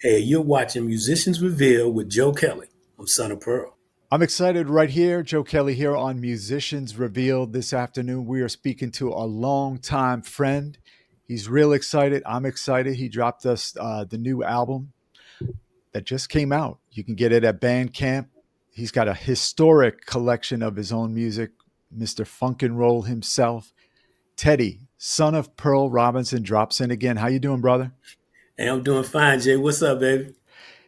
Hey, you're watching Musicians Reveal with Joe Kelley on Son of Pearl. I'm excited right here. Joe Kelley here on Musicians Revealed. This afternoon, we are speaking to a longtime friend. He's real excited. I'm excited. He dropped us the new album that just came out. You can get it at Bandcamp. He's got a historic collection of his own music. Mr. Funk and Roll himself, Teddy, son of Pearl Robinson, drops in again. How you doing, brother? Hey, I'm doing fine, Jay. What's up, baby?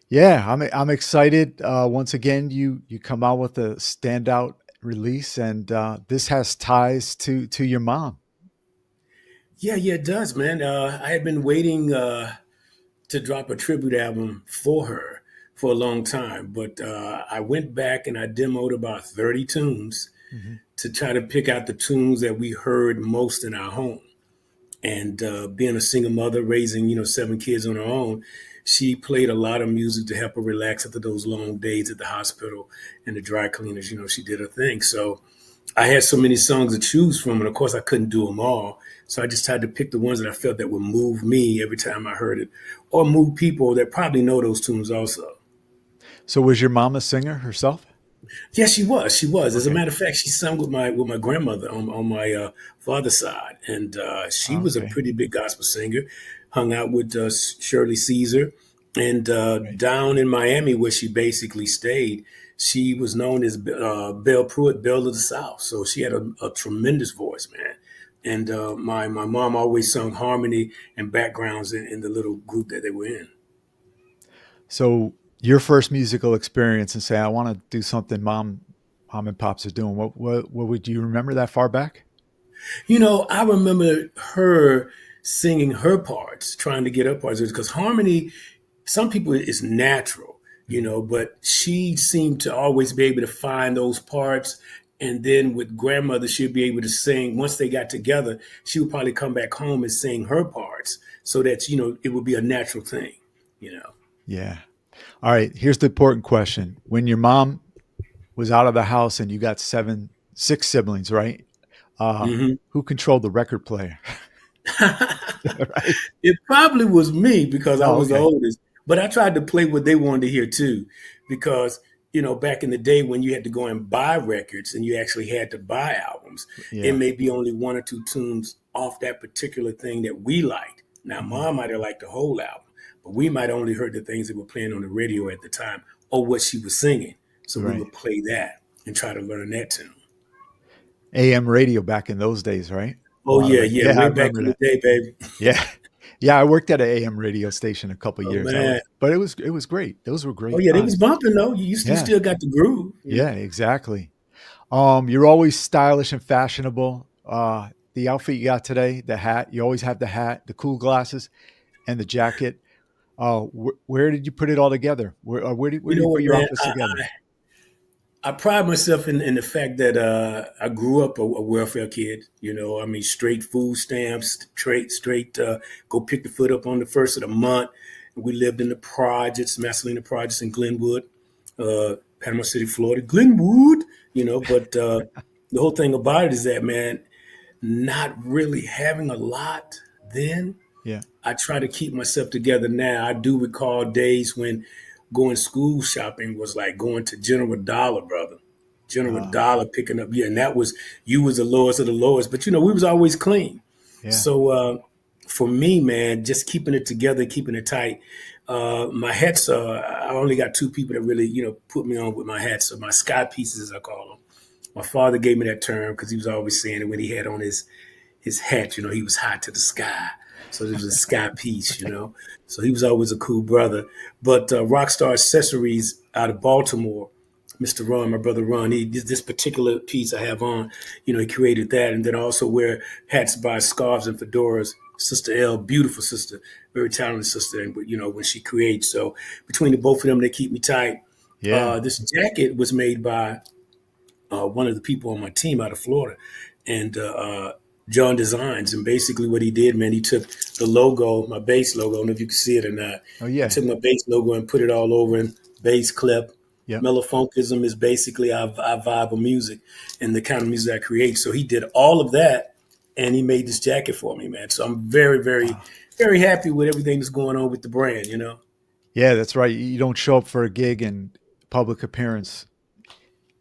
Yeah, I'm excited. Once again, you come out with a standout release, and this has ties to your mom. Yeah, it does, man. I had been waiting to drop a tribute album for her for a long time, but I went back and I demoed about 30 tunes Mhm. to try to pick out the tunes that we heard most in our home. And being a single mother, raising 7 kids on her own, she played a lot of music to help her relax after those long days at the hospital and the dry cleaners. She did her thing. So I had so many songs to choose from, and of course I couldn't do them all. So I just tried to pick the ones that I felt that would move me every time I heard it, or move people that probably know those tunes also. So, was your mom a singer herself? Yes, she was. She was. As a Okay. matter of fact, she sung with my grandmother on my father's side, and she was a Okay. pretty big gospel singer. Hung out with Shirley Caesar, and Right. down in Miami, where she basically stayed, she was known as Belle Pruitt, Belle of the South. So she had a tremendous voice, man. And my mom always sung harmony and backgrounds in the little group that they were in. So, your first musical experience, and say, I want to do something mom and pops are doing. What would you remember that far back? I remember her singing her parts, trying to get her parts, because harmony, some people is natural, Mhm. but she seemed to always be able to find those parts. And then with grandmother, she'd be able to sing. Once they got together, she would probably come back home and sing her parts so that, it would be a natural thing, you know. Yeah. All right. Here's the important question: when your mom was out of the house and you got six siblings, right? Hmm. Who controlled the record player? Right. It probably was me because I Oh, was the okay. oldest, but I tried to play what they wanted to hear too. Because, back in the day when you had to go and buy records and you actually had to buy albums, it Yeah. may be only one or two tunes off that particular thing that we liked. Now, Mhm. mom might have liked the whole album, but we might only heard the things that were playing on the radio at the time or what she was singing. So we Right. would play that and try to learn that tune. AM radio back in those days, right? A Oh, lot of yeah, it. yeah, Yeah, I way back remember in the that. day, baby. Yeah. Yeah, I worked at an AM radio station a couple Oh, years. man. But it was great. Those were Oh, great yeah, they was times. bumping though. You Yeah. still got the groove. Yeah, exactly. You're always stylish and fashionable. The outfit you got today, the hat, you always have the hat, the cool glasses, and the jacket. Where did you put it all together? Where You do you know put what, your man? outfits together? I pride myself in the fact that I grew up a welfare kid. I mean, straight food stamps, straight go pick the foot up on the first of the month. We lived in the projects, Masalina projects in Glenwood, Panama City, Florida, Glenwood. But the whole thing about it is that, man, not really having a lot then. Yeah. I try to keep myself together now. I do recall days when going school shopping was like going to General Dollar, brother. General Uh, Dollar picking up, yeah, and that was you was the lowest of the lowest, but we was always clean. yeah. So for me, man, just keeping it together, keeping it tight. My hats, I only got two people that really, put me on with my hats, so my sky pieces, as I call them. My father gave me that term because he was always saying it when he had on his hat. He was high to the sky. So there was a sky piece. So he was always a cool brother. But Rockstar Accessories out of Baltimore, Mr. Ron, my brother Ron, he this particular piece I have on, he created that. And then I also wear hats by scarves and fedoras. Sister L, beautiful sister, very talented sister, and when she creates. So between the both of them, they keep me tight. Yeah. This jacket was made by one of the people on my team out of Florida, and John Designs. And basically, what he did, man, he took the logo, my bass logo. I don't know if you can see it or not. Oh He yeah. took my bass logo and put it all over in bass clip. Yep. Mellofunkism is basically our vibe of music and the kind of music I create. So he did all of that, and he made this jacket for me, man. So I'm very, very, Wow. very happy with everything that's going on with the brand. Yeah, that's right. You don't show up for a gig and public appearance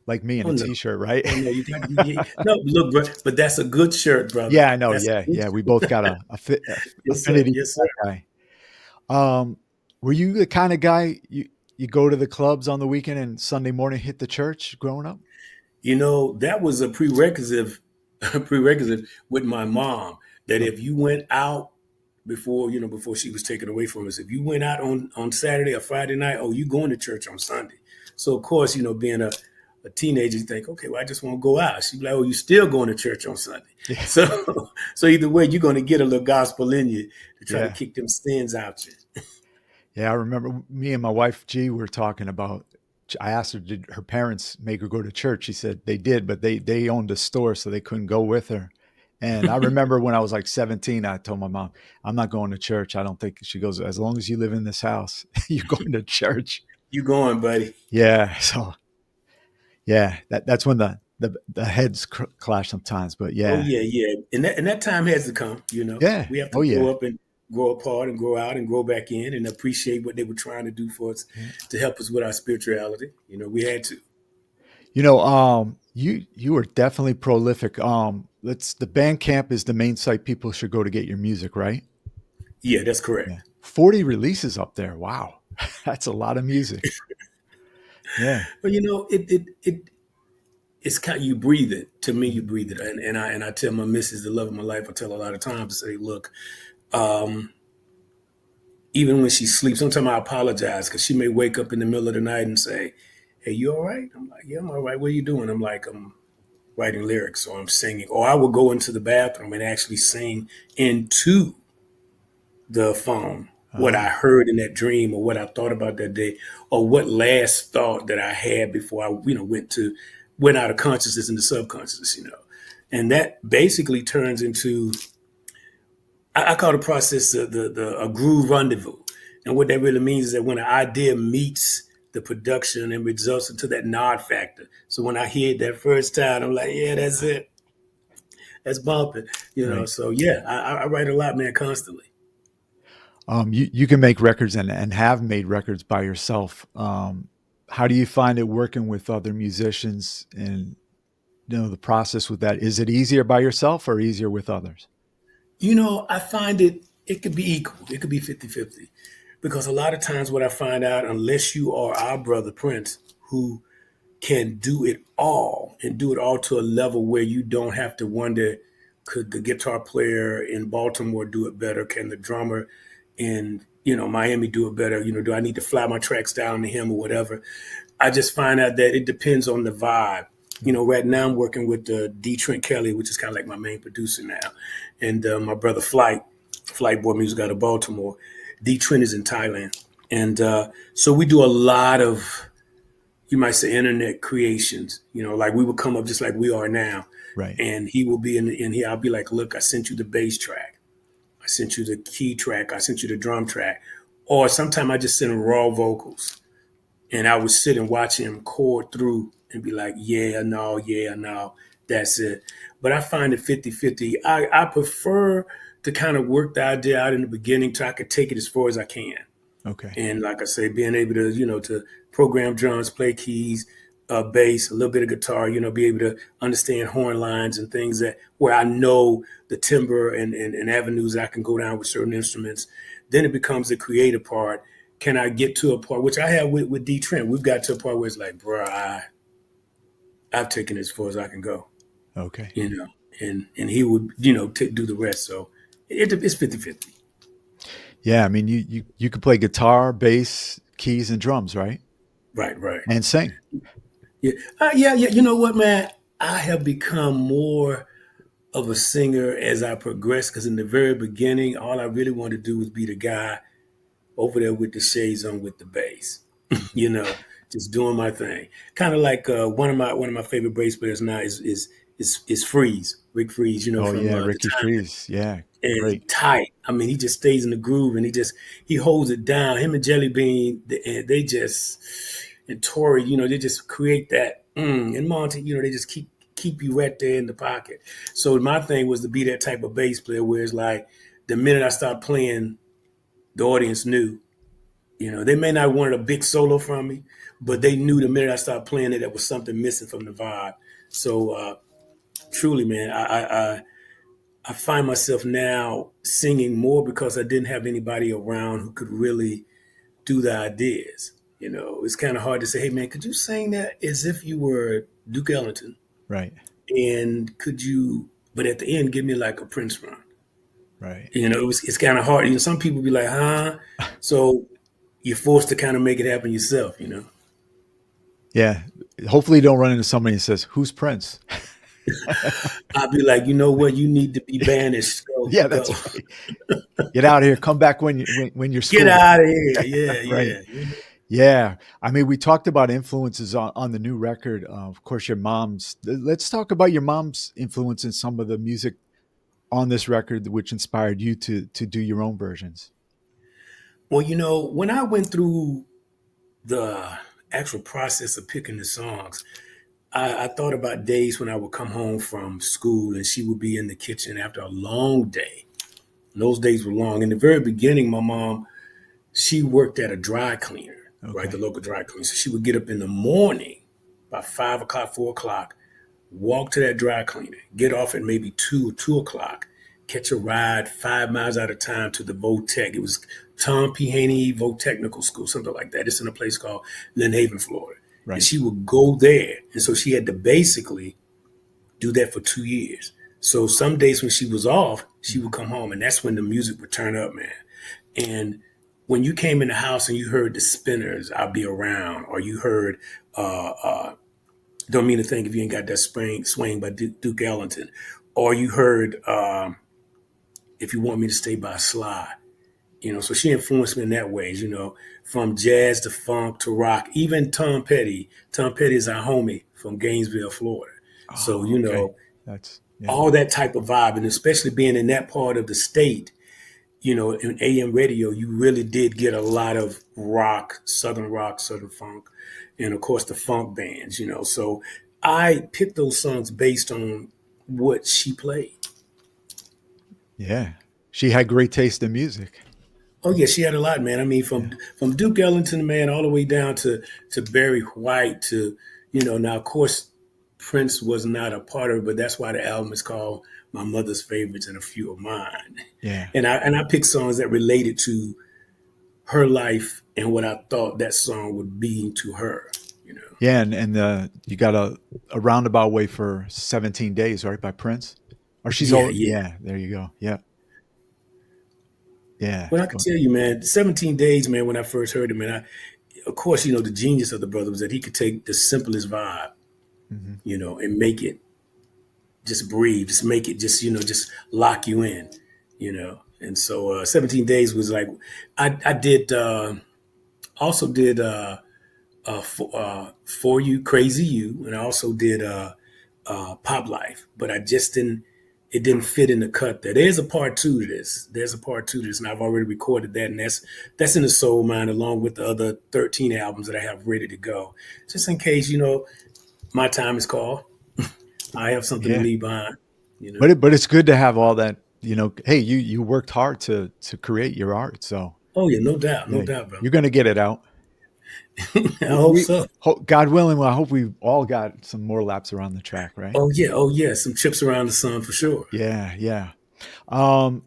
like me in Oh a no, t-shirt, right? oh no, you got no. Look, bro, but that's a good shirt, brother. Yeah, I know. That's a Yeah, good yeah. We shirt. both got a Yes, sir. affinity Yes, for sir. that guy. Um, were you the kind of guy you go to the clubs on the weekend and Sunday morning hit the church growing up? You know, that was a prerequisite, a prerequisite with my mom. That Oh, if you went out before, before she was taken away from us, if you went out on Saturday or Friday night, oh, you going to church on Sunday. So of course, being a teenager, you think, okay, well, I just want to go out. She'd be like, oh, you still going to church on Sunday. yeah, So so either way, you're going to get a little gospel in you to try to yeah, kick them sins out you. yeah. I remember me and my wife G were talking about. I asked her, did her parents make her go to church? She said they did, but they owned a store, so they couldn't go with her. And I remember when I was like 17, I told my mom, I'm not going to church. I don't think she goes, as long as you live in this house, you're going to church. You going, buddy? Yeah. So yeah, that's when the heads clash sometimes. But Oh yeah, yeah, yeah, and that time has to come. yeah. We have to Oh yeah. grow up and grow apart and grow out and grow back in and appreciate what they were trying to do for us Yeah. to help us with our spirituality. We had to. You are definitely prolific. Let's the band camp is the main site people should go to get your music, right? Yeah, that's Yeah. correct. 40 releases up there. Wow. That's a lot of music. Yeah. But it's kind of, you breathe it. To me, you breathe it, and I tell my missus, the love of my life, I tell her a lot of times to say, look, um, even when she sleeps, sometimes I apologize because she may wake up in the middle of the night and say, "Hey, you all right?" I'm like, "Yeah, I'm all right. What are you doing?" I'm like, "I'm writing lyrics or I'm singing." Or I will go into the bathroom and actually sing into the phone what Oh, I heard in that dream or what I thought about that day or what last thought that I had before I, went out of consciousness into subconscious. And that basically turns into, I call the process a groove rendezvous. And what that really means is that when an idea meets the production and results into that nod factor. So when I hear it that first time, I'm like, yeah, that's it. That's bumping. right. So yeah, I write a lot, man, constantly. You can make records and have made records by yourself. How do you find it working with other musicians and the process with that? Is it easier by yourself or easier with others? I find it could be equal. It could be 50-50, because a lot of times what I find out, unless you are our brother Prince, who can do it all and do it all to a level where you don't have to wonder, could the guitar player in Baltimore do it better? Can the drummer in Miami do it better? Do I need to fly my tracks down to him or whatever? I just find out that it depends on the vibe. Right now I'm working with D. Trent Kelly, which is kind of like my main producer now, and my brother Flight Boy Music out of Baltimore. D. Trent is in Thailand, and so we do a lot of, you might say, internet creations. Like we would come up just like we are now, Right. and he will be in here. I'll be like, look, I sent you the bass track, I sent you the key track, I sent you the drum track, or sometimes I just send raw vocals and I would sit and watch him chord through and be like, yeah, no, that's it. But I find it 50-50. I prefer to kind of work the idea out in the beginning so I could take it as far as I can. Okay. And like I say, being able to, to program drums, play keys, bass, a little bit of guitar, be able to understand horn lines and things that where I know the timbre and avenues I can go down with certain instruments. Then it becomes the creative part. Can I get to a part, which I have with D Trent? We've got to a part where it's like, bro, I've taken it as far as I can go, Okay. you know, and he would, do the rest. So it's 50-50. Yeah. I mean, you could play guitar, bass, keys, and drums, right? Right, right. And sing. Yeah. Yeah. You know what, man? I have become more of a singer as I progress because in the very beginning, all I really wanted to do was be the guy over there with the shades on with the bass, you know, just doing my thing. Kind of like one of my favorite bass players now is Freeze, Rick Freeze, Oh from yeah, the Ricky time, Freeze. Yeah, and great. tight. I mean, he just stays in the groove and he holds it down. Him and Jelly Bean, they just, and Tori, they just create that. And Monty, they just keep you right there in the pocket. So my thing was to be that type of bass player where it's like the minute I start playing, the audience knew. They may not want a big solo from me, but they knew the minute I started playing it, there was something missing from the vibe. So truly, man, I find myself now singing more because I didn't have anybody around who could really do the ideas. It's kind of hard to say, hey, man, could you sing that as if you were Duke Ellington? Right. And could you, but at the end, give me like a Prince run? Right. It's kind of hard. Some people be like, huh? So you're forced to kind of make it happen yourself. Yeah. Hopefully you don't run into somebody who says, "Who's Prince?" I'll be like, you know what? You need to be banished. Go, Yeah, go. that's right. Get out of here. Come back when you're Get school. out of here. Yeah, Right. yeah. Yeah. I mean, we talked about influences on the new record. Of course, your mom's. Let's talk about your mom's influence in some of the music on this record, which inspired you to do your own versions. Well, when I went through the actual process of picking the songs, I thought about days when I would come home from school and she would be in the kitchen after a long day. And those days were long. In the very beginning, my mom, she worked at a dry cleaner, right? The Okay. local dry cleaner. So she would get up in the morning, about 5 o'clock, 4 o'clock, walk to that dry cleaner, get off at maybe 2 or 2 o'clock, catch a ride 5 miles out of town to the Votech. It was Tom P. Haney Technical School, something like that. It's in a place called Lynn Haven, Florida. And Right. she would go there. And so she had to basically do that for 2 years. So some days when she was off, she would Mhm. come home, and that's when the music would turn up, man. And when you came in the house and you heard the Spinners, "I'll Be Around," or you heard "Don't Mean a Thing If You Ain't Got That Swing" by Duke Ellington, or you heard "If You Want Me to Stay" by Sly. So she influenced me in that ways. From jazz to funk to rock, even Tom Petty. Tom Petty is our homie from Gainesville, Florida. So Oh, okay. That's yeah. all that type of vibe, and especially being in that part of the state, in AM radio, you really did get a lot of rock, southern funk, and of course the funk bands. So I picked those songs based on what she played. Yeah. She had great taste in music. Oh yeah, she had a lot, man. I mean, from Yeah. from Duke Ellington, man, all the way down to Barry White to now of course Prince was not a part of it, but that's why the album is called My Mother's Favorites and a Few of Mine. Yeah. And I picked songs that related to her life and what I thought that song would be to her. You know. Yeah, and you got a roundabout way for 17 days, right, by Prince? Or she's Yeah, all yeah. yeah, there you go. Yeah. Yeah. Well, I can tell you, man, 17 days, man, when I first heard him, man, of course, the genius of the brother was that he could take the simplest vibe, Mhm. and make it just breathe, just make it just lock you in. And so 17 days was like, I did, also did For You, Crazy You, and I also did Pop Life, but it didn't fit in the cut there. There's a part two to this. There's a part two to this, and I've already recorded that, and that's in the Soul Mine along with the other 13 albums that I have ready to go, just in case my time is called. I have something to Yeah. leave behind. You know. But it's good to have all that, hey, you worked hard to create your art. So, Oh yeah, no doubt, no yeah, doubt, bro. you're going to get it out. I hope so. God willing, I hope we've all got some more laps around the track, right? Oh yeah, some trips around the sun for sure. Yeah, yeah. Um,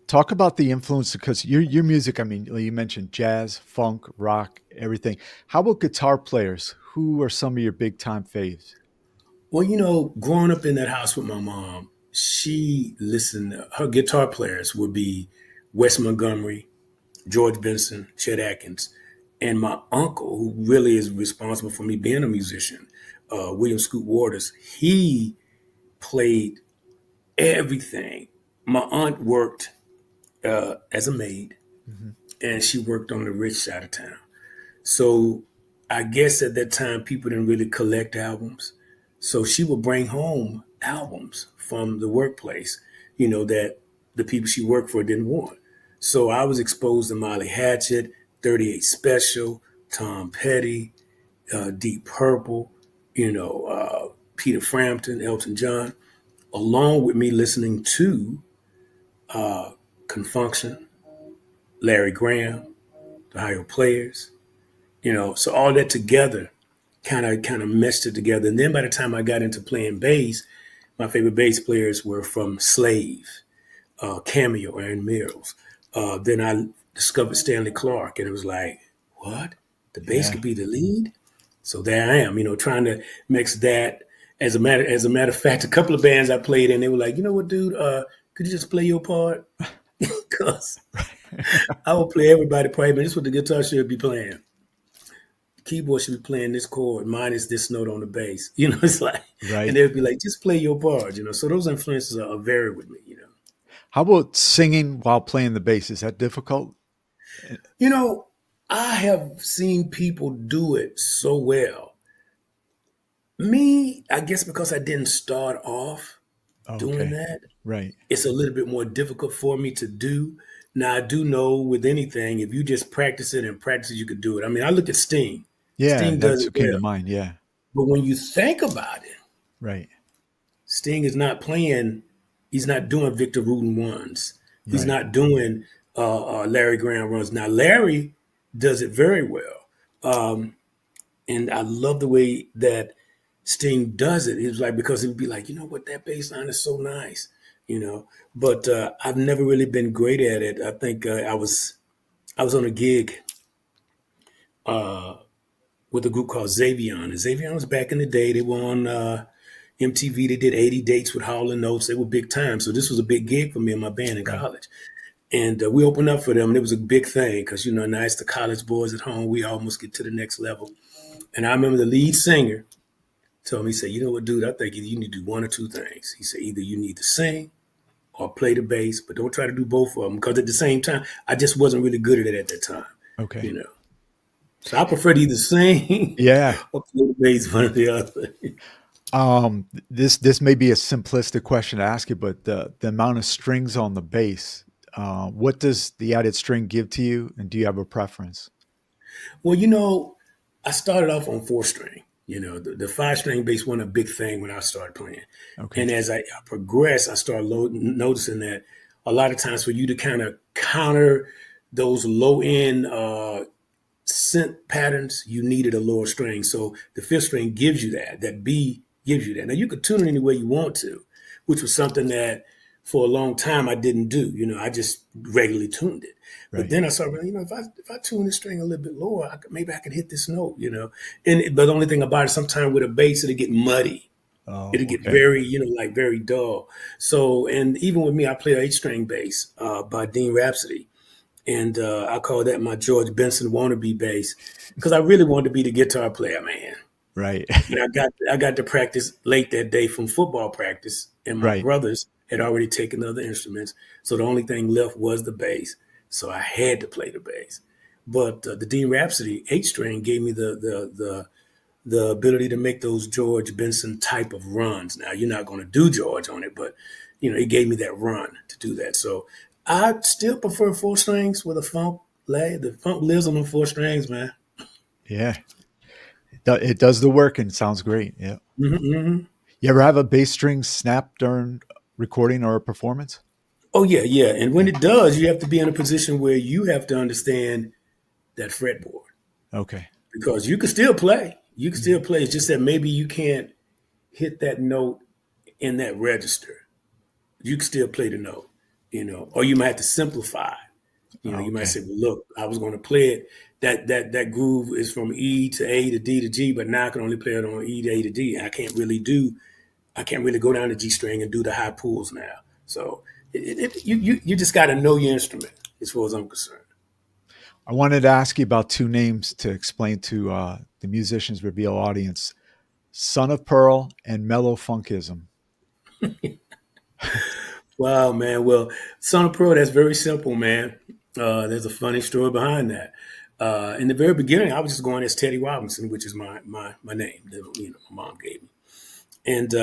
Talk about the influence because your music. I mean, you mentioned jazz, funk, rock, everything. How about guitar players? Who are some of your big time faves? Well, growing up in that house with my mom, she listened. Her guitar players would be Wes Montgomery, George Benson, Chet Atkins, and my uncle, who really is responsible for me being a musician, William Scoot Waters. He played everything. My aunt worked as a maid, Hmm. and she worked on the rich side of town. So I guess at that time, people didn't really collect albums. So she would bring home albums from the workplace, that the people she worked for didn't want. So I was exposed to Molly Hatchet, 38 Special, Tom Petty, Deep Purple, Peter Frampton, Elton John, along with me listening to Confunction, Larry Graham, to hire players, so all that together kind of meshed it together. And then by the time I got into playing bass, my favorite bass players were from Slave, Cameo, Aaron Mills. Then I discovered Stanley Clark, and it was like, what? The bass Yeah. could be the lead? So there I am, trying to mix that. As a matter of fact, a couple of bands I played in, they were like, you know what, dude, could you just play your part? Because I will play everybody part, but this is what the guitar should be playing. The keyboard should be playing this chord, mine is this note on the bass. It's like, and Right. they'd be like, just play your part. So those influences are vary with me. How about singing while playing the bass? Is that difficult? You know, I have seen people do it so well. Me, I guess because I didn't start off Oh, doing okay. that, Right. it's a little bit more difficult for me to do. Now, I do know with anything, if you just practice it and practice it, you could do it. I mean, I look at Sting. Yeah, Sting does that's it what came to well. mind. Yeah. But when you think about it, Right. Sting is not playing, he's not doing Victor Rudin ones. He's Right. not doing Larry Graham runs. Now, Larry does it very well. And I love the way that Sting does it. It was like, because it would be like, you know what, that bass line is so nice, you know. But I've never really been great at it. I think I was on a gig with a group called Xavion. And Xavion was back in the day. They were on MTV. They did 80 dates with Hall and Notes. They were big time. So this was a big gig for me and my band in Right. college. And we opened up for them, and it was a big thing because, now it's the college boys at home. We almost get to the next level. And I remember the lead singer told me, he said, you know what, dude, I think you need to do one or two things. He said, either you need to sing or play the bass, but don't try to do both of them, because at the same time, I just wasn't really good at it at that time, you Okay. know. So I prefer to either sing Yeah. or play the bass, one or the other. This may be a simplistic question to ask you, but the amount of strings on the bass, what does the added string give to you, and do you have a preference? Well, I started off on four string. The five-string bass wasn't a big thing when I started playing. Okay. And as I progressed, I started noticing that a lot of times for you to kind of counter those low end synth patterns, you needed a lower string. So the fifth string gives you that. That B gives you that. Now you could tune it any way you want to, which was something that for a long time I didn't do. I just regularly tuned it. But Right. then I started, if I tune this string a little bit lower, maybe I can hit this note. But the only thing about it, sometimes with a bass, it'll get muddy. Oh, It'll get okay. very, like very dull. So, and even with me, I play an eight-string bass by Dean Rhapsody, and I call that my George Benson wannabe bass because I really wanted to be the guitar player, man. Right. But I got to practice late that day from football practice, and my Right. brothers had already taken other instruments, so the only thing left was the bass. So I had to play the bass. But the Dean Rhapsody eight string gave me the ability to make those George Benson type of runs. Now you're not going to do George on it, but it gave me that run to do that. So I still prefer four strings with a funk lay. The funk lives on the four strings, man. Yeah. It does the work and sounds great. Yeah. Mm-hmm. You ever have a bass string snap during recording or a performance? Oh yeah, yeah. And when Yeah. it does, you have to be in a position where you have to understand that fretboard, Okay. because you can still play. You can still Mhm. play. It's just that maybe you can't hit that note in that register. You can still play the note, or you might have to simplify. You might Okay. say, "Well, look, I was going to play it. That groove is from E to A to D to G, but now I can only play it on E to A to D. I can't really do. I can't really go down to G string and do the high pulls now. So you just got to know your instrument, as far as I'm concerned. I wanted to ask you about two names to explain to the Musicians Reveal audience: Son of Pearl and Mellow Funkism. Wow, man. Well, Son of Pro, that's very simple, man. There's a funny story behind that. In the very beginning, I was just going as Teddy Robinson, which is my name that my mom gave me. And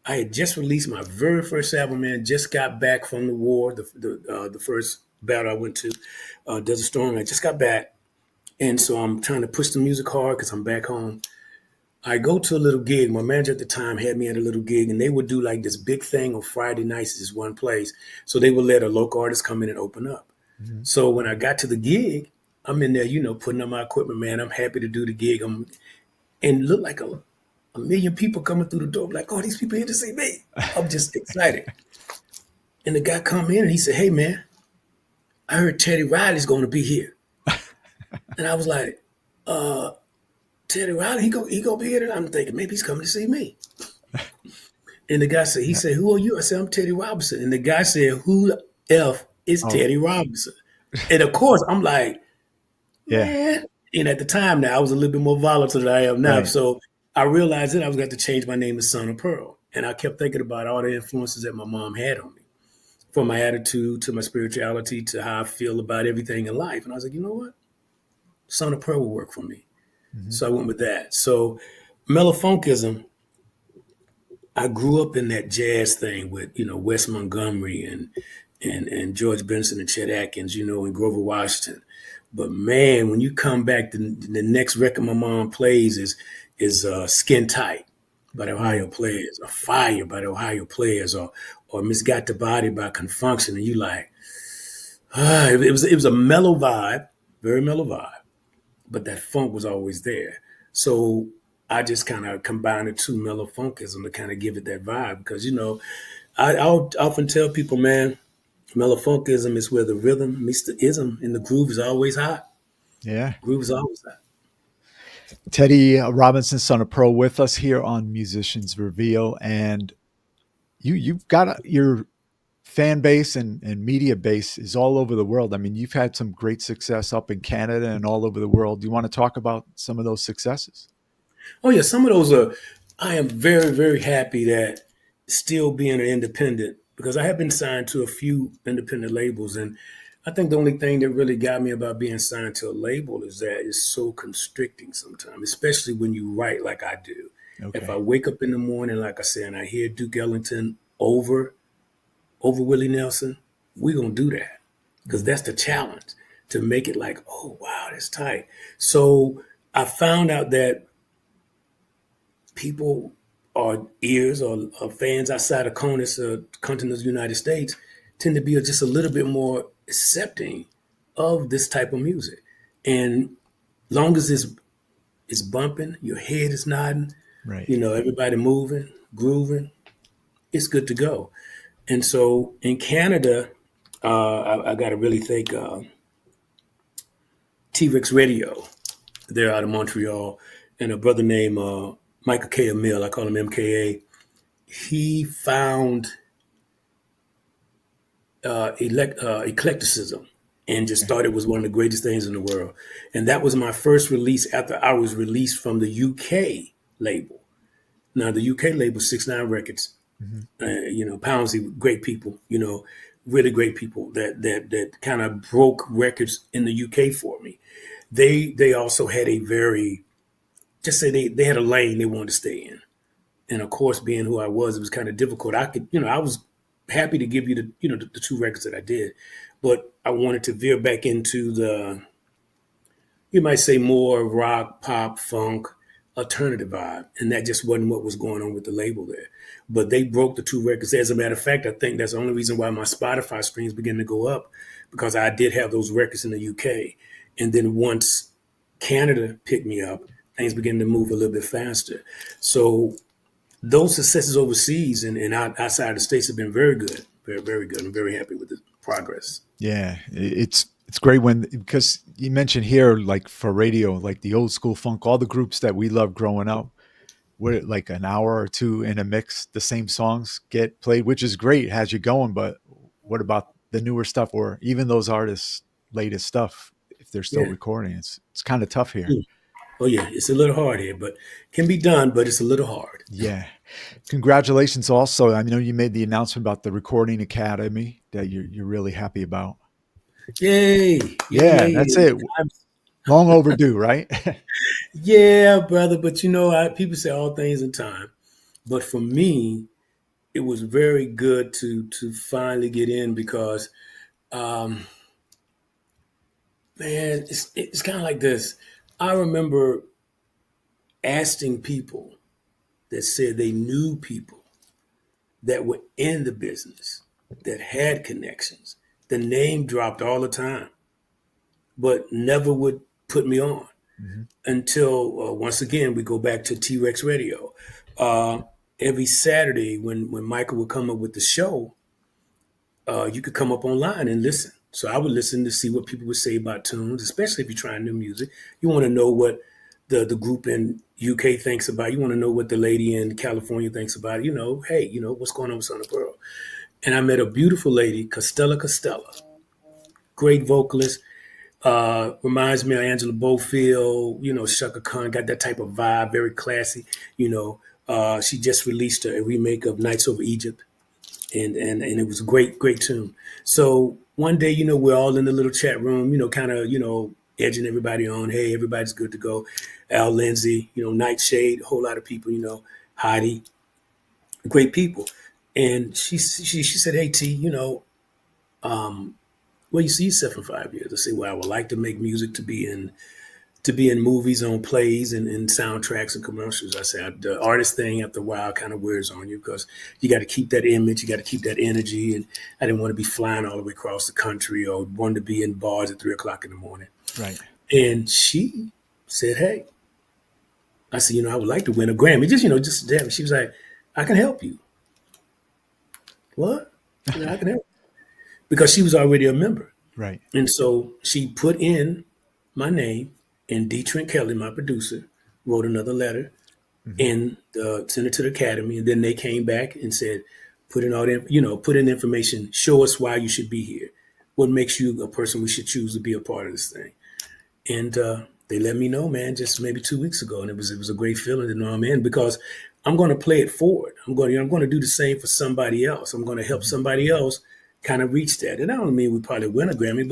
I had just released my very first album, man. Just got back from the war, the first battle I went to, Desert Storm. I just got back, and so I'm trying to push the music hard because I'm back home. I go to a little gig. My manager at the time had me at a little gig, and they would do like this big thing on Friday nights. This one place, so they would let a local artist come in and open up. Mhm. So when I got to the gig, I'm in there, putting on my equipment, man. I'm happy to do the gig. And look like a million people coming through the door. I'm like, oh, these people here to see me. I'm just excited. And the guy come in and he said, hey, man, I heard Teddy Riley's going to be here. And I was like, Teddy Riley, he gonna be here. I'm thinking maybe he's coming to see me. And the guy said, he Yeah. said, who are you? I said, I'm Teddy Robinson. And the guy said, who the F is Oh, Teddy Robinson? And of course, I'm like, yeah. man. And at the time now, I was a little bit more volatile than I am now. Right. So I realized that I was going to change my name to Son of Pearl. And I kept thinking about all the influences that my mom had on me, from my attitude to my spirituality to how I feel about everything in life. And I was like, you know what? Son of Pearl will work for me. Hmm. So I went with that. So mellow funkism, I grew up in that jazz thing with, Wes Montgomery and George Benson and Chet Atkins, and Grover Washington. But man, when you come back, the next record my mom plays is Skin Tight by the Ohio Right. Players, or Fire by the Ohio Players, or Miss Got the Body by Confunction, and you like, it was a mellow vibe, very mellow vibe, but that funk was always there. So I just kind of combined the two, mellow funkism, to kind of give it that vibe, because I'll often tell people, man, mellow funkism is where the rhythm meets the ism, and the groove is always hot. Yeah. Groove is always hot. Teddy Robinson, Son of Pro, with us here on Musicians Reveal, and you've got your fan base and media base is all over the world. I mean, you've had some great success up in Canada and all over the world. Do you want to talk about some of those successes? Oh yeah, some of those are. I am very very happy that still being an independent, because I have been signed to a few independent labels, and I think the only thing that really got me about being signed to a label is that it's so constricting sometimes, especially when you write like I do. If I Okay. wake up in the morning, like I said, and I hear Duke Ellington over Willie Nelson, we're gonna do that, because Mhm. that's the challenge, to make it like, oh wow, that's tight. So I found out that people or ears or fans outside of CONUS or continental United States tend to be just a little bit more accepting of this type of music. And long as it's bumping, your head is nodding, Right. everybody moving, grooving, it's good to go. And so in Canada, I got to really thank T-Rex Radio. They're out of Montreal, and a brother named Michael K. Mill, I call him MKA. He found eclecticism and just Okay. thought it was one of the greatest things in the world. And that was my first release after I was released from the UK label. Now, the UK label, 6 9 Records, Mhm. Poundsy, great people, really great people that kind of broke records in the UK for me. They also had a very, just say they had a lane they wanted to stay in. And of course, being who I was, it was kind of difficult. I was happy to give you the two records that I did, but I wanted to veer back into the, you might say, more rock, pop, funk, alternative vibe, and that just wasn't what was going on with the label there. But they broke the two records. As a matter of fact, I think that's the only reason why my Spotify streams began to go up, because I did have those records in the UK, and then once Canada picked me up, things began to move a little bit faster. So those successes overseas and outside the states have been very good, very very good. I'm very happy with the progress. Yeah, it's great when because you mentioned here like for radio, like the old school funk, all the groups that we loved growing up, where like an hour or two in a mix, the same songs get played, which is great, has you going. But what about the newer stuff or even those artists' latest stuff if they're still Yeah. recording? It's kind of tough here. Mm. Oh yeah, it's a little hard here, but can be done. But it's a little hard. Yeah. Congratulations also. I know you made the announcement about the Recording Academy that you're really happy about. Yay, yay, Yeah, yay! that's it. I'm, Long overdue, right? yeah, brother. But people say all things in time. But for me, it was very good to finally get in, because, um, man, it's kind of like this. I remember asking people that said they knew people that were in the business, that had connections. The name dropped all the time. but never would put me on Hmm. until once again we go back to T Rex Radio. Uh, every Saturday when Michael would come up with the show, you could come up online and listen. So I would listen to see what people would say about tunes, especially if you're trying new music. You want to know what the group in UK thinks about it. You want to know what the lady in California thinks about it. Hey, what's going on with Son of Pearl. And I met a beautiful lady, Costello, great vocalist. Reminds me of Angela Bofield, Shaka Khan, got that type of vibe, very classy. She just released a remake of Nights Over Egypt, and it was a great tune. So one day, we're all in the little chat room, kind of, edging everybody on. Hey, everybody's good to go. Al Lindsay, Nightshade, a whole lot of people, Heidi, great people. And she said, "Hey T, where you see yourself in 5 years?" I say, "Well, I would like to make music to be in movies, on plays, and soundtracks and commercials." I said, the artist thing after a while kind of wears on you because you got to keep that image, you got to keep that energy. And I didn't want to be flying all the way across the country or wanted to be in bars at 3 o'clock in the morning. Right. And she said, "Hey," I said, "I would like to win a Grammy." Just damn. She was like, "I can help you." What? I can help because she was already a member. Right. And so she put in my name, and D. Trent Kelly, my producer, wrote another letter Hmm. and sent it to the academy. And then they came back and said, put in information, show us why you should be here. What makes you a person we should choose to be a part of this thing? And they let me know, man, just maybe 2 weeks ago. And it was a great feeling to know I'm in because I'm going to play it forward. I'm going to do the same for somebody else. I'm going to help Hmm. somebody else kind of reach that. And I don't mean we probably win a Grammy,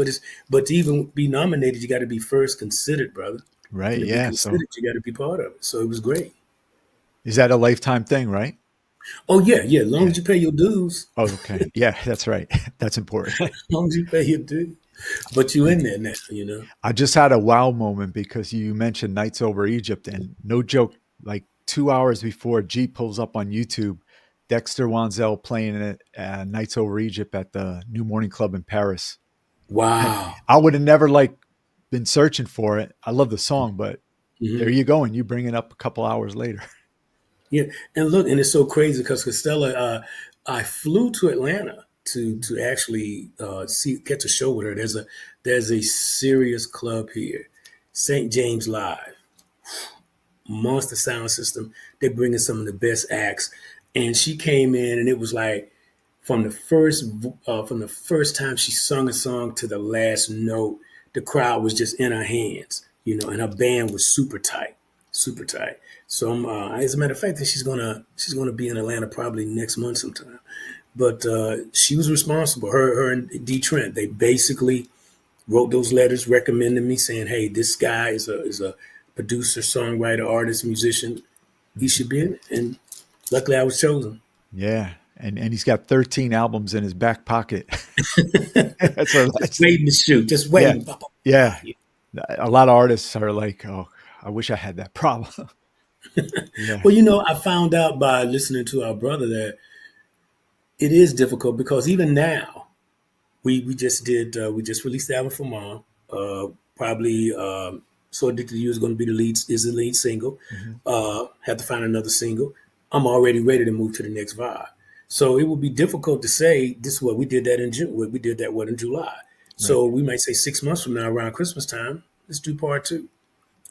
but to even be nominated, you got to be first considered, brother. Right. And to be Yeah. So considered, you got to be part of it. So it was great. is that a lifetime thing, right? Oh yeah. As long Yeah. as you pay your dues, Oh, okay. Yeah, that's right. That's important. as long as you pay your dues. But you Yeah. in there now. I just had a wow moment because you mentioned Nights Over Egypt, and no joke, like 2 hours before G pulls up on YouTube, Dexter Wansell playing it Nights Over Egypt at the New Morning Club in Paris. Wow. I would have never like been searching for it. I love the song, but there Hmm. you go, and you bring it up a couple hours later. Yeah, and look, and it's so crazy because Costello, I flew to Atlanta to actually catch a show with her. There's a serious club here, St. James Live, monster sound system. They're bringing some of the best acts, and she came in, and it was like from the first time she sung a song to the last note, the crowd was just in her hands, and her band was super tight, super tight. So as a matter of fact, she's gonna be in Atlanta probably next month sometime. But she was responsible. Her and D Trent, they basically wrote those letters recommending me, saying, "Hey, this guy is a producer, songwriter, artist, musician. He Mhm. should be in it." And luckily, I was chosen. Yeah, and he's got 13 albums in his back pocket. That's what I Just said. waiting to shoot, just Yeah, waiting. yeah. A lot of artists are like, "Oh, I wish I had that problem." Yeah. Well, I found out by listening to our brother that it is difficult because even now, we just released the album for Mom. Probably So Addicted to You is going to be the lead single. Mhm. Have to find another single. I'm already ready to move to the next vibe. So it would be difficult to say this is what we did that in June. We did that in July. Right. So we might say 6 months from now, around Christmas time, let's do part two.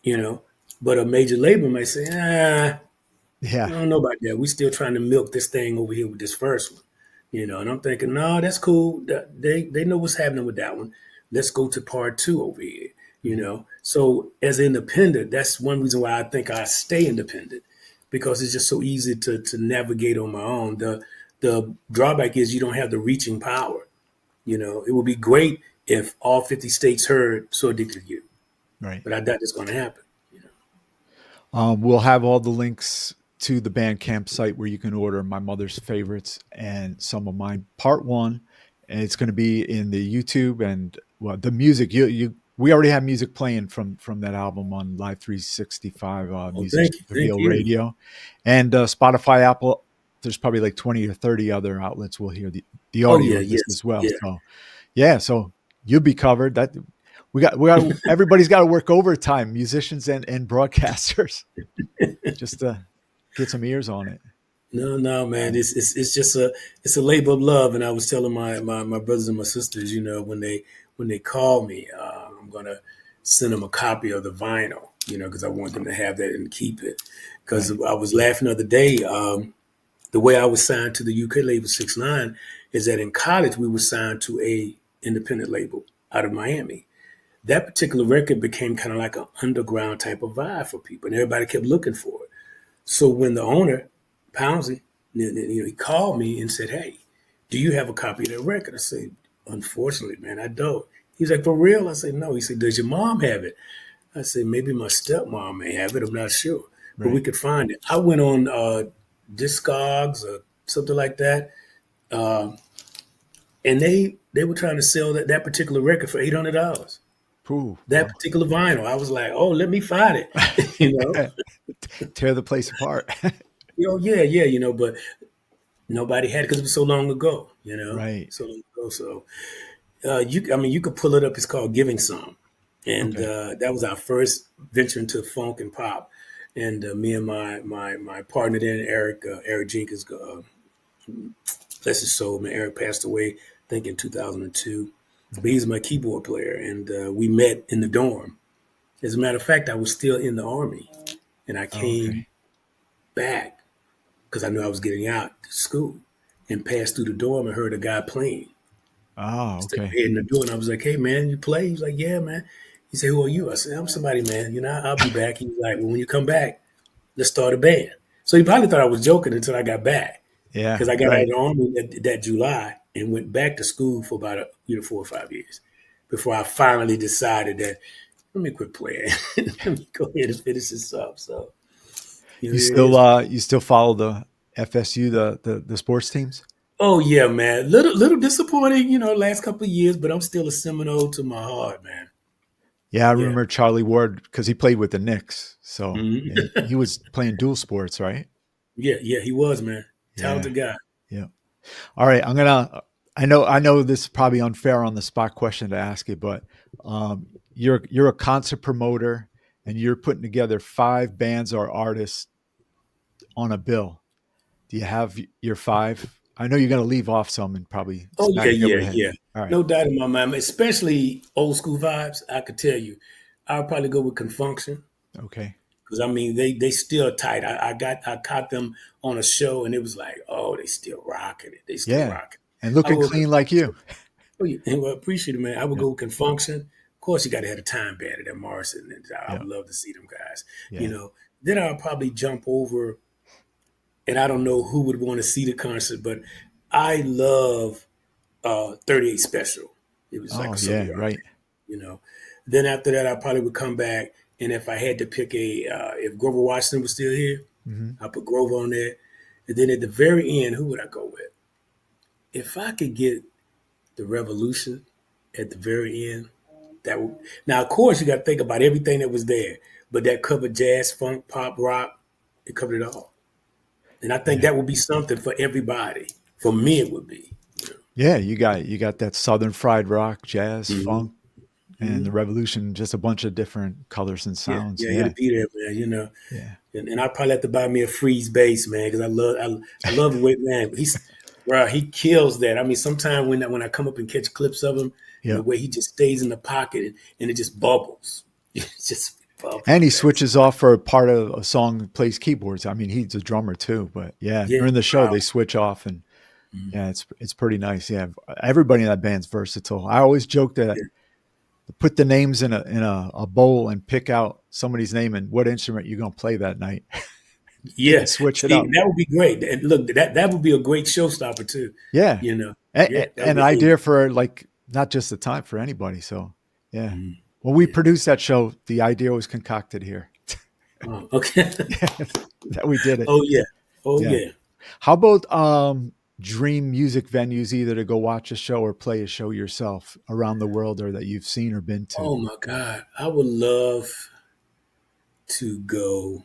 You know, but a major label might say, I Yeah. don't know about that. We still trying to milk this thing over here with this first one, and I'm thinking, no, that's cool. They know what's happening with that one. Let's go to part two over here. Mhm. So as an independent, that's one reason why I think I stay independent because it's just so easy to navigate on my own. The drawback is you don't have the reaching power. It would be great if all 50 states heard "So Addicted to You," Right. but I doubt it's going to happen. We'll have all the links to the Bandcamp site where you can order my mother's favorites and some of mine. Part one, and it's going to be in the YouTube and well, the music. We already have music playing from that album on Live 365 Oh, Music thank you, thank Reveal you. Radio, and Spotify, Apple. There's probably like 20 or 30 other outlets will hear the Oh yeah, audio of this yes, as well. yeah. So yeah, so you'll be covered. That we got everybody's got to work overtime, musicians and broadcasters, just to get some ears on it. No, no, man. Yeah. It's just a labor of love. And I was telling my brothers and my sisters, when they call me, I'm gonna send them a copy of the vinyl, because I want them to have that and keep it. Because Right. I was laughing the other day. The way I was signed to the UK label 6 9 is that in college we were signed to a independent label out of Miami. That particular record became kind of like an underground type of vibe for people, and everybody kept looking for it. So when the owner, Poundsy, he called me and said, "Hey, do you have a copy of that record?" I said, "Unfortunately, man, I don't." He's like, "For real?" I said, "No." He said, "Does your mom have it?" I said, "Maybe my stepmom may have it. I'm not sure, but we Right. could find it." I went on Discogs or something like that, uh, and they were trying to sell that particular record for $800. Ooh, That well, particular vinyl, I was like, "Oh, let me find it," you know. tear the place apart. Yeah, yeah, but nobody had it because it was so long ago, Right. so long ago. So I mean, you could pull it up. It's called Giving Some, and Okay. that was our first venture into funk and pop. And me and my partner then, Eric Jenkins, bless his soul, man. Eric passed away, I think in 2002. But Mhm. he's my keyboard player, and we met in the dorm. As a matter of fact, I was still in the army, and I Oh, okay. came back because I knew I was getting out to school, and passed through the dorm and heard a guy playing. Oh, Instead of okay. hitting the door, and I was like, "Hey, man, you play?" He's like, "Yeah, man." He said, "Who are you?" I said, "I'm somebody, man. I'll be back." He was like, "Well, when you come back, let's start a band." So he probably thought I was joking until I got back, Yeah. because I got out of Right. the army that July and went back to school for about 4 or 5 years before I finally decided that let me quit playing. Let me go ahead and finish this up. So here it is. You still follow the FSU, the sports teams? Oh yeah, man. Little disappointing, last couple of years, but I'm still a Seminole to my heart, man. Yeah, I Yeah. remember Charlie Ward because he played with the Knicks. So Mhm. yeah, he was playing dual sports, right? Yeah, yeah, he was, man. Yeah. Talented guy. Yeah. All right. I know this is probably unfair on the spot question to ask you, but you're a concert promoter and you're putting together 5 bands or artists on a bill. Do you have your 5? I know you're going to leave off some and probably Oh smack yeah, me over yeah, the head. yeah. All right. No doubt in my mind, especially old school vibes. I could tell you, I'll probably go with Confunction Okay. because I mean they still tight. I caught them on a show and it was like, oh, they still rocking it. They still Yeah. rocking. And I would looking go with clean like Confunction. you. Oh yeah, and well, appreciate it, man. I would Yeah. go with Confunction. Of course, you got to have a time band at that Morrison, and I Yeah. would love to see them guys. You Yeah. know, then I'll probably jump over, and I don't know who would want to see the concert, but I love 38 Special. It was like Oh, a summer yeah. yard Right. thing, Then after that, I probably would come back, and if I had to pick if Grover Washington was still here, Hmm. I put Grover on there, and then at the very end, who would I go with? If I could get the Revolution at the very end, that would, now of course you got to think about everything that was there, but that covered jazz, funk, pop, rock, it covered it all, and I think Yeah. that would be something for everybody. For me, it would be. Yeah. You got that Southern fried rock, jazz, Mm-hmm. funk, and the Mm-hmm. revolution, just a bunch of different colors and Yeah, sounds. yeah, Yeah. it'll be there, man. Yeah. And I probably have to buy me a freeze bass, man, because I love the way, man. He kills that. I mean, sometimes when I come up and catch clips of him and Yeah. the way he just stays in the pocket and it just bubbles, it's just And bubbles, he man. switches off for a part of a song, plays keyboards. I mean, he's a drummer too, but yeah, Yeah, during the show wow. they switch off and Mhm. yeah, it's pretty nice. Yeah. Everybody in that band's versatile. I always joke that Yeah, put the names in a bowl and pick out somebody's name and what instrument you're going to play that night. You can yeah. switch it See, up. that would be great. And look, that would be a great showstopper too. Yeah. You know, yeah, that would An be. Hey, idea for like not just the time for anybody. So, yeah. mhm, When we yeah. produced that show, the idea was concocted here. Oh, okay. That we did it. Oh yeah. Oh Yeah. yeah. How about dream music venues either to go watch a show or play a show yourself around the world or that you've seen or been to? Oh my God. I would love to go.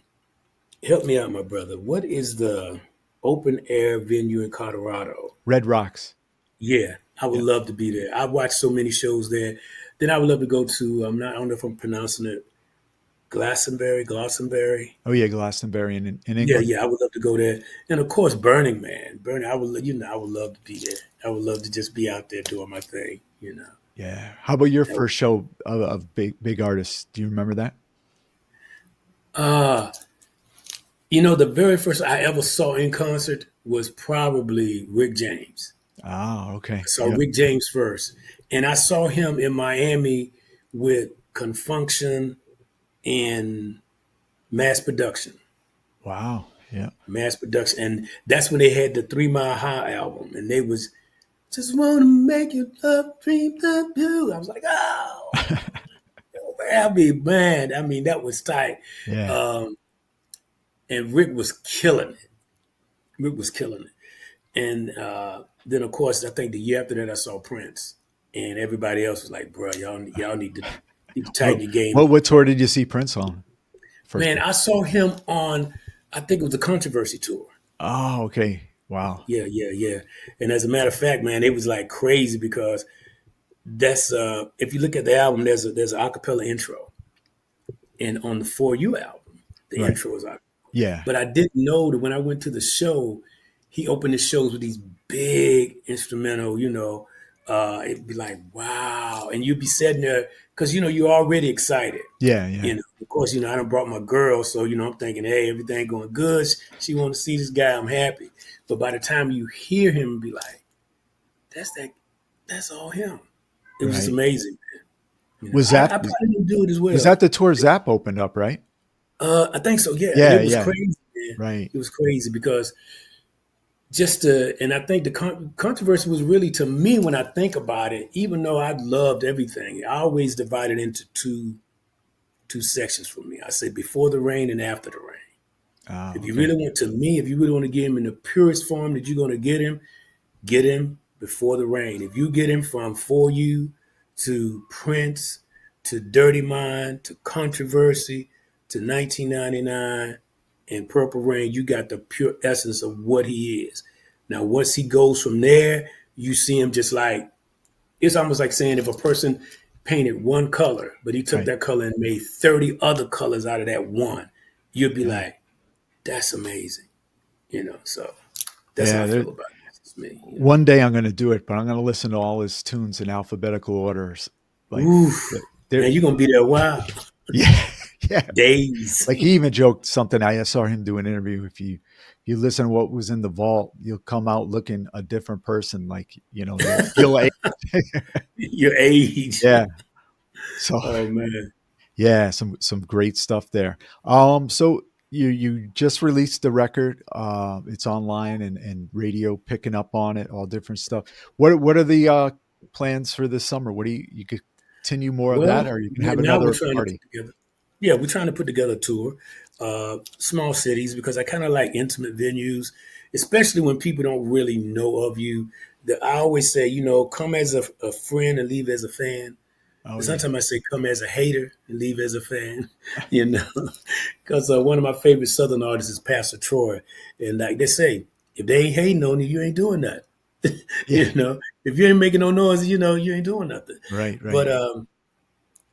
Help me out, my brother. What is the open air venue in Colorado? Red Rocks. Yeah, I would Yeah. love to be there. I've watched so many shows there. Then I would love to go to. I don't know if I'm pronouncing it Glastonbury. Oh yeah, Glastonbury in Yeah, England. yeah, I would love to go there. And of course, Burning Man. Burning, I would, I would love to be there. I would love to just be out there doing my thing. Yeah. How about your That would- first show of big artists? Do you remember that? Uh, the very first I ever saw in concert was probably Rick James. Ah, I okay. saw Yep. Rick James first, and I saw him in Miami with Confunction and Mass Production. Wow. Yeah. Mass Production, and that's when they had the 3 Mile High album, and they was just want to make your love dream come true. I was like, oh, I mean, man, I mean that was tight. Yeah. Um, and Rick was killing it. Rick was killing it. And then, of course, I think the year after that, I saw Prince, and everybody else was like, "Bro, y'all need to What tighten your game what up." what tour did you see Prince on first Man, time? I saw him on, I think it was the Controversy tour. Oh, okay. Wow. Yeah, yeah, yeah. And as a matter of fact, man, it was like crazy because that's if you look at the album, there's an acapella intro, and on the For You album, the Right. intro is out. Yeah. But I didn't know that when I went to the show, he opened his shows with these big instrumental, it'd be like, wow. And you'd be sitting there because, you're already excited. Yeah. Yeah. Of course, I done brought my girl. So, I'm thinking, hey, everything going good. She want to see this guy. I'm happy. But by the time you hear him be like, that's that, that's all him. It was just Right. amazing. Was I that probably didn't do it as was well. that the tour Zap opened up, right? I think so, yeah. And Yeah. it was Yeah. crazy, man. Right. It was crazy because and I think the controversy was really to me when I think about it. Even though I loved everything, I always divided into two sections for me. I say before the rain and after the rain. Ah, If you okay. really want to me, if you really want to get him in the purest form that you're going to get him before the rain. If you get him from For You to Prince to Dirty Mind to Controversy to 1999 and Purple Rain, you got the pure essence of what he is. Now, once he goes from there, you see him just like, it's almost like saying if a person painted one color, but he took Right. that color and made 30 other colors out of that one, you'd be Yeah. like, that's amazing. So that's how Yeah. I There, feel about it. It's just me. one day I'm going to do it, but I'm going to listen to all his tunes in alphabetical orders. Like, Oof, there, man, you're gonna be there a while. yeah, yeah. Days. Like he even joked something. I saw him do an interview. If you listen to what was in the vault, you'll come out looking a different person. Like you'll age. Your age. Yeah. So Oh man. yeah, some great stuff there. So you just released the record. It's online and radio picking up on it. All different stuff. What are the plans for this summer? What do you could continue more of that, Well, or you can right have now we're another trying to party? put together. Yeah, we're trying to put together a tour, small cities because I kind of like intimate venues, especially when people don't really know of you. I always say, come as a friend and leave as a fan. Oh And yeah, sometimes I say, come as a hater and leave as a fan. you know, because one of my favorite Southern artists is Pastor Troy, and like they say, if they ain't hating on you, you ain't doing that. yeah. If you ain't making no noise, you ain't doing nothing. Right, But right.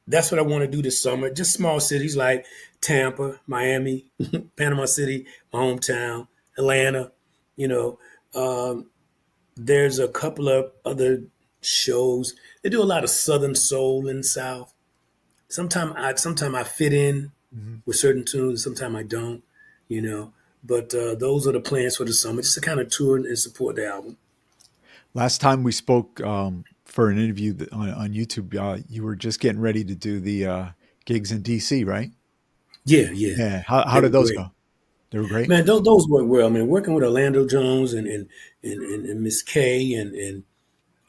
that's what I want to do this summer. Just small cities like Tampa, Miami, Panama City, my hometown, Atlanta. You know, um, there's a couple of other shows. They do a lot of Southern soul in the South. Sometimes I fit in Mhm. with certain tunes, sometimes I don't. You know, but those are the plans for the summer, just to kind of tour and support the album. Last time we spoke for an interview on YouTube, you were just getting ready to do the gigs in DC, right? Yeah, yeah, Yeah. How they did were those great. go? They were great. Man, those work well. I mean, working with Orlando Jones and Miss K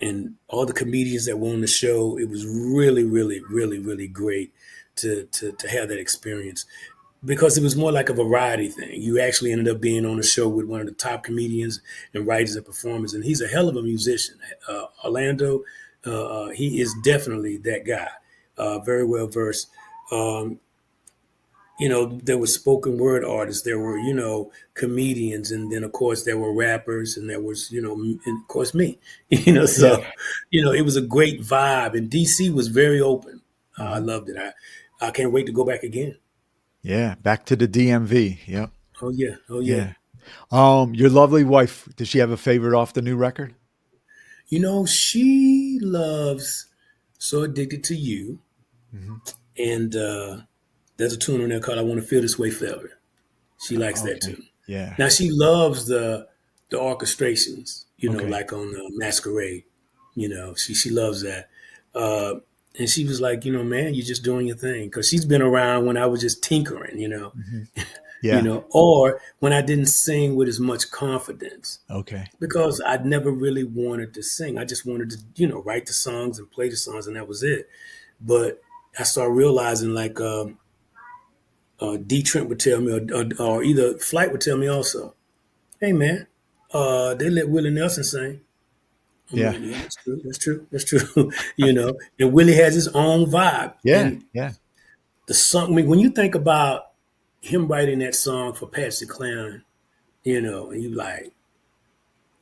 and all the comedians that were on the show, it was really, really, really, really great to have that experience because it was more like a variety thing. You actually ended up being on a show with one of the top comedians and writers and performers, and he's a hell of a musician. Orlando, he is definitely that guy. Very well versed. Um, there were spoken word artists, there were, comedians, and then of course there were rappers, and there was, and of course me, Yeah. so, it was a great vibe, and DC was very open. I Hmm. loved it. I can't wait to go back again. Yeah. Back to the DMV. Yep. Oh yeah, oh yeah. Yeah. Your lovely wife, does she have a favorite off the new record? She loves "So Addicted to You," Hmm. and there's a tune on there called "I Want to Feel This Way Forever." She likes that Okay. tune. Yeah. Now she loves the orchestrations, Okay. like on Masquerade. She loves that. Uh, and she was like, man, you're just doing your thing, because she's been around when I was just tinkering, Hmm. Yeah. or when I didn't sing with as much confidence, Okay. because I'd never really wanted to sing. I just wanted to, write the songs and play the songs, and that was it. But I started realizing, like, D Trent would tell me, or either Flight would tell me also, hey man, they let Willie Nelson sing. I'm Yeah. like, yeah, that's true, that's true, that's true. And Willie has his own vibe. Yeah. And Yeah. the song, I mean, when you think about him writing that song for Patsy Cline, and you like,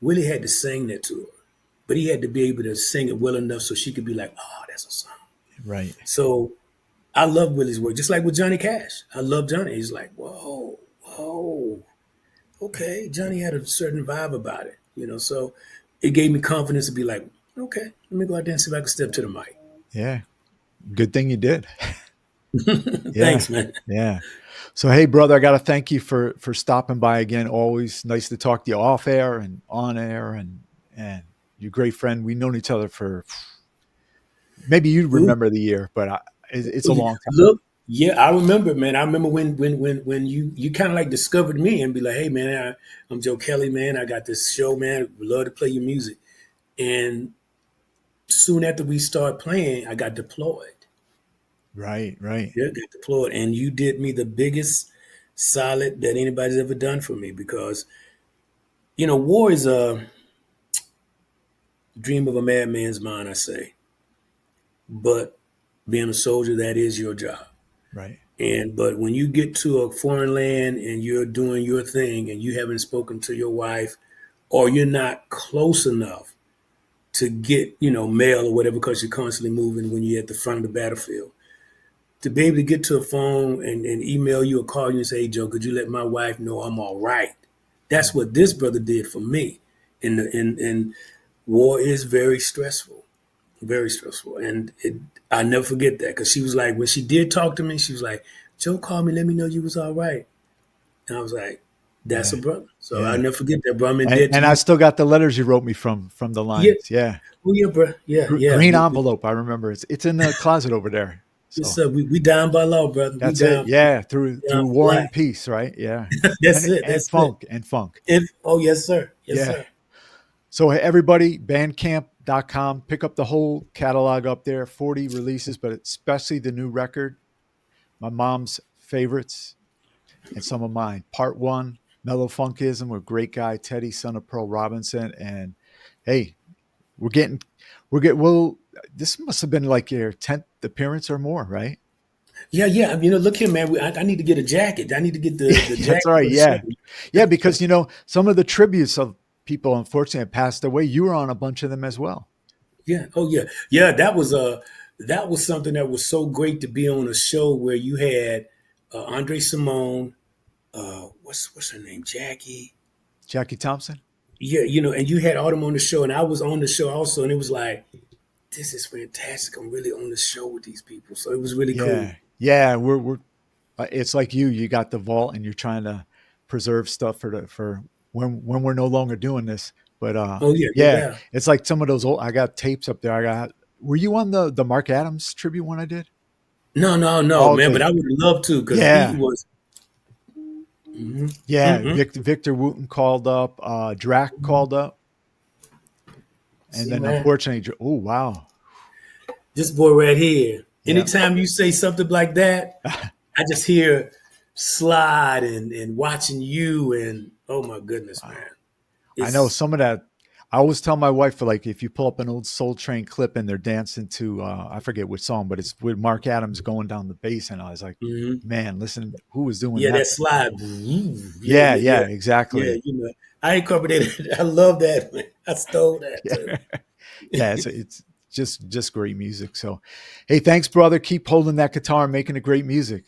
Willie had to sing that to her, but he had to be able to sing it well enough so she could be like, oh, that's a song. Right. So I love Willie's work, just like with Johnny Cash. I love Johnny. He's like, whoa, whoa, okay. Johnny had a certain vibe about it, so it gave me confidence to be like, okay, let me go out there and see if I can step to the mic. Yeah. Good thing you did. Yeah. Thanks, man. Yeah. So hey, brother, I got to thank you for stopping by again. Always nice to talk to you off air and on air, and you're a great friend. We've known each other for maybe you Ooh, remember the year, but it's a long time. look, yeah, I remember, man. I remember when you kind of like discovered me and be like, hey, man, I'm Joe Kelley, man. I got this show, man. Would love to play your music. And soon after we start playing, I got deployed. Right. Right. Yeah, got deployed, and you did me the biggest solid that anybody's ever done for me, because war is a dream of a madman's mind, I say, but being a soldier, that is your job. Right. And but when you get to a foreign land and you're doing your thing and you haven't spoken to your wife, or you're not close enough to get mail or whatever, because you're constantly moving when you're at the front of the battlefield, to be able to get to a phone and email you or call you and say, hey, Joe, could you let my wife know I'm all right? That's what this brother did for me. And war is very stressful, very stressful. And I never forget that, because she was like, when she did talk to me, she was like, Joe called me, let me know you was all right. And I was like, that's Yeah. a brother. So I'll Yeah. never forget that, bro. I'm in debt to And I you. still got the letters you wrote me from the Yeah. lines. Yeah. Oh, yeah, bro. Yeah, yeah. Green envelope. I remember it's in the closet over there. Yes, So sir. We down by law, brother. We that's it. down, Yeah. Through for war life. and peace. Right. Yeah. That's it. And That's it. funk and funk. Oh, yes, sir. Yes, Yeah. sir. So everybody, bandcamp.com, pick up the whole catalog up there, 40 releases, but especially the new record, my mom's favorites and some of mine. Part one, Mellow Funkism with great guy Teddy, son of Pearl Robinson. And hey, we're getting, well, this must have been like your 10th appearance or more, right? Yeah, yeah. Look here, man. I need to get a jacket. I need to get the That's jacket all right. for the show. Yeah. Yeah. Because, some of the tributes of people, unfortunately, have passed away. You were on a bunch of them as well. Yeah. Oh, yeah. Yeah. That was something that was so great, to be on a show where you had Andre Simone. What's her name? Jackie. Jackie Thompson? Yeah, and you had Autumn on the show, and I was on the show also, and it was like, this is fantastic. I'm really on the show with these people, so it was really cool. Yeah. Yeah. We're it's like you got the vault and you're trying to preserve stuff for when we're no longer doing this. But Oh yeah, no yeah, doubt. it's like some of those old. I got tapes up there. Were you on the Mark Adams tribute one I did? No, no, no, Oh, man. But okay. I would love to, because he Yeah. was. Mm-hmm, Yeah. mm-hmm. Victor Wooten called up. Drac called up, and See, then man, unfortunately, oh wow. this boy right here. Yeah. Anytime you say something like that, I just hear slide and watching you, and oh my goodness, Wow. man, I know it's some of that. I always tell my wife, for like, if you pull up an old Soul Train clip and they're dancing to, I forget which song, but it's with Mark Adams going down the bass, and I was like, Hmm. man, listen, who was doing Yeah, that? that slide. Yeah, Yeah, yeah, yeah, yeah, yeah. exactly. You know, I incorporated. I love that. Man. I stole that Yeah, too. yeah, it's just great music. So, hey, thanks, brother. Keep holding that guitar and making the great music.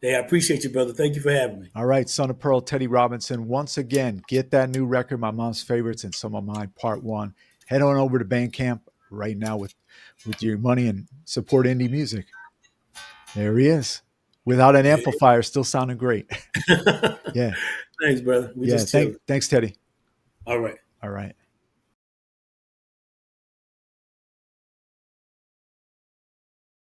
Hey, I appreciate you, brother. Thank you for having me. All right, Son of Pearl, Teddy Robinson. Once again, get that new record, My Mom's Favorites and Some of Mine, Part One. Head on over to Bandcamp right now with your money and support indie music. There he is, without an Yeah. amplifier, still sounding great. Yeah, Thanks, brother. We yeah. just chilling. Thanks, Teddy. All right. All right.